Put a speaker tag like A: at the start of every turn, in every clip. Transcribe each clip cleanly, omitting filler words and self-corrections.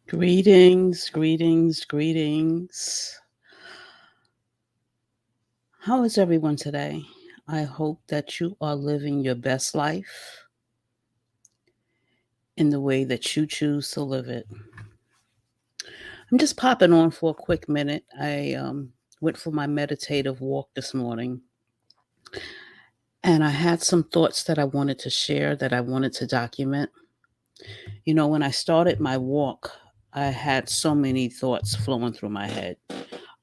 A: Greetings, greetings, greetings. How is everyone today? I hope that you are living your best life in the way that you choose to live it. I'm just popping on for a quick minute. I went for my meditative walk this morning and I had some thoughts that I wanted to share, that I wanted to document. When I started my walk, I had so many thoughts flowing through my head.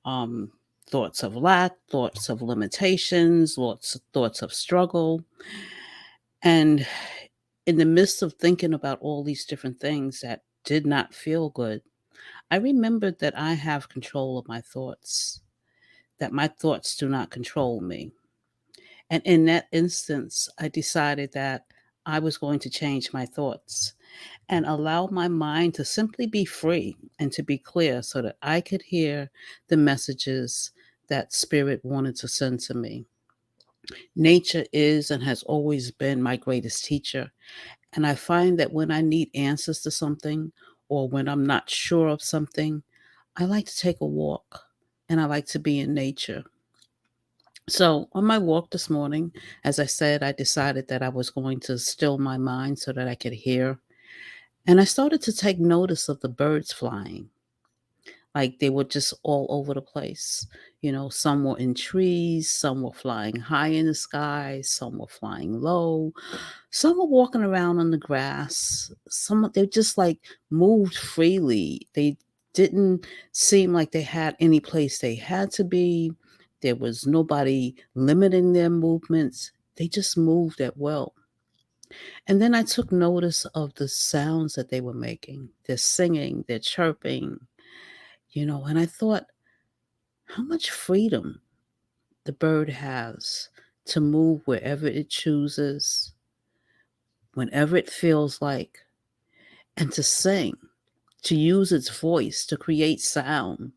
A: um, Thoughts of lack, thoughts of limitations, thoughts of struggle. And in the midst of thinking about all these different things that did not feel good, I remembered that I have control of my thoughts, that my thoughts do not control me. And in that instance, I decided that I was going to change my thoughts and allow my mind to simply be free and to be clear so that I could hear the messages that Spirit wanted to send to me. Nature is and has always been my greatest teacher. And I find that when I need answers to something or when I'm not sure of something, I like to take a walk and I like to be in nature. So, on my walk this morning, as I said, I decided that I was going to still my mind so that I could hear. And I started to take notice of the birds flying. Like they were just all over the place. Some were in trees, some were flying high in the sky, some were flying low, some were walking around on the grass. They just like moved freely. They didn't seem like they had any place they had to be. There was nobody limiting their movements. They just moved at will. And then I took notice of the sounds that they were making. They're singing, they're chirping, and I thought how much freedom the bird has to move wherever it chooses, whenever it feels like, and to sing, to use its voice to create sound,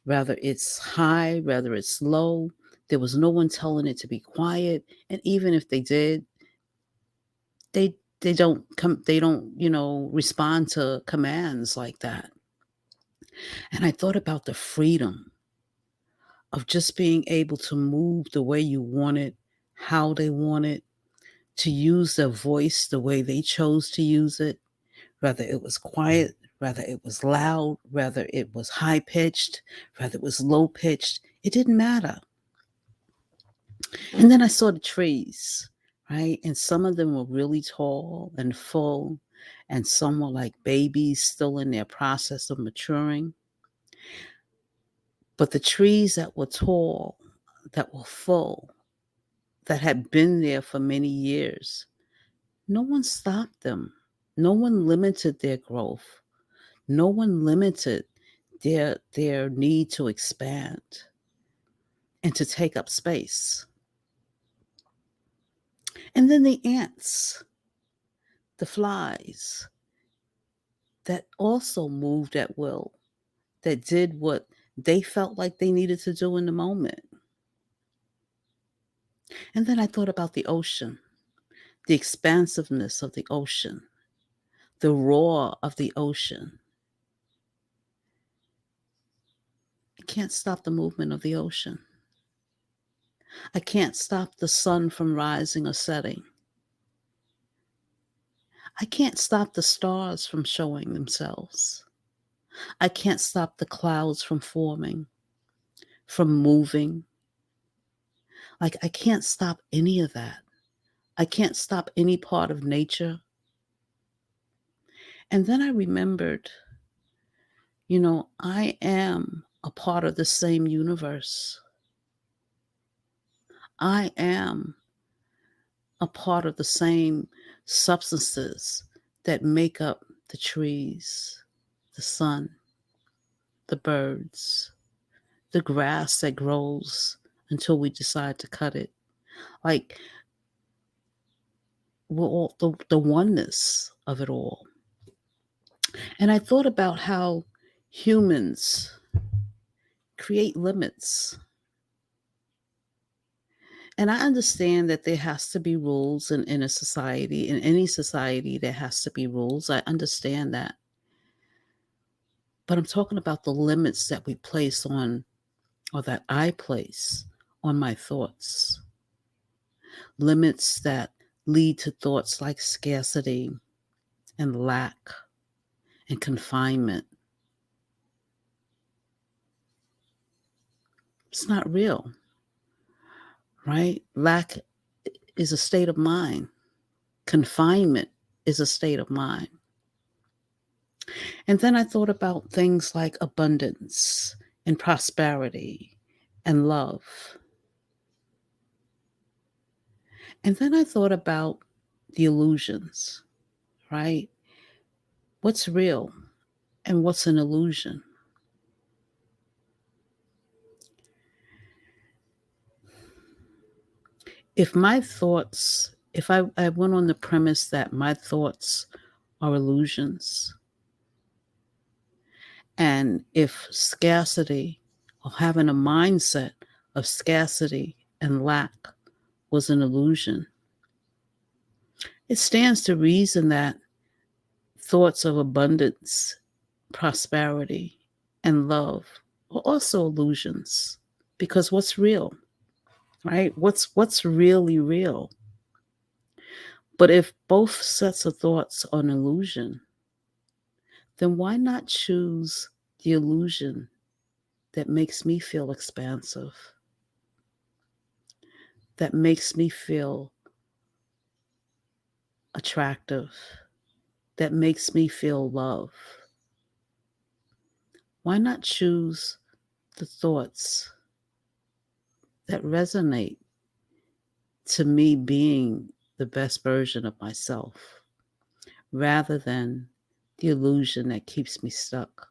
A: whether it's high, whether it's low. There was no one telling it to be quiet. And even if they did, they don't respond to commands like that. And I thought about the freedom of just being able to move the way you want it, how they want it, to use their voice the way they chose to use it, whether it was quiet, whether it was loud, whether it was high pitched, whether it was low pitched. It didn't matter. And then I saw the trees, right? And some of them were really tall and full, and some were like babies still in their process of maturing. But the trees that were tall, that were full, that had been there for many years, no one stopped them. No one limited their growth. No one limited their need to expand and to take up space. And then the ants, the flies, that also moved at will, that did what they felt like they needed to do in the moment. And then I thought about the ocean, the expansiveness of the ocean, the roar of the ocean. I can't stop the movement of the ocean. I can't stop the sun from rising or setting. I can't stop the stars from showing themselves. I can't stop the clouds from forming, from moving. Like, I can't stop any of that. I can't stop any part of nature. And then I remembered, I am a part of the same universe. I am a part of the same substances that make up the trees, the sun, the birds, the grass that grows until we decide to cut it. Like, we're all the oneness of it all. And I thought about how humans create limits. And I understand that there has to be rules in a society, in any society, there has to be rules. I understand that. but I'm talking about the limits that we place on, or that I place on my thoughts. Limits that lead to thoughts like scarcity and lack and confinement. It's not real, right? Lack is a state of mind. Confinement is a state of mind. And then I thought about things like abundance and prosperity and love. And then I thought about the illusions, right? What's real and what's an illusion? If I went on the premise that my thoughts are illusions, and if scarcity, or having a mindset of scarcity and lack, was an illusion, it stands to reason that thoughts of abundance, prosperity, and love are also illusions. Because what's real, right? What's really real? But if both sets of thoughts are an illusion, then why not choose the illusion that makes me feel expansive, that makes me feel attractive, that makes me feel love? Why not choose the thoughts that resonate to me being the best version of myself, rather than the illusion that keeps me stuck?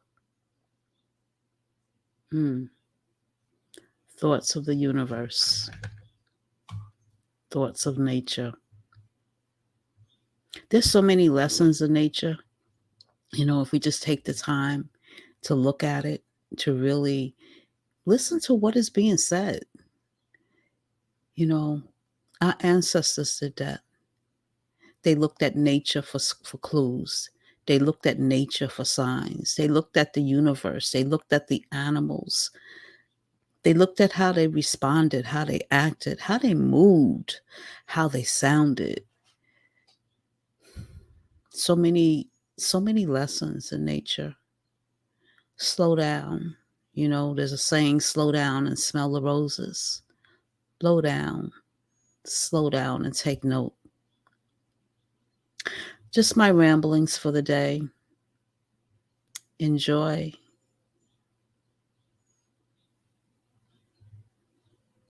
A: Thoughts of the universe, thoughts of nature. There's so many lessons in nature. If we just take the time to look at it, to really listen to what is being said. Our ancestors did that. They looked at nature for clues. They looked at nature for signs. They looked at the universe. They looked at the animals. They looked at how they responded, how they acted, how they moved, how they sounded. So many lessons in nature. Slow down. There's a saying, slow down and smell the roses. Slow down and take note. Just my ramblings for the day. Enjoy.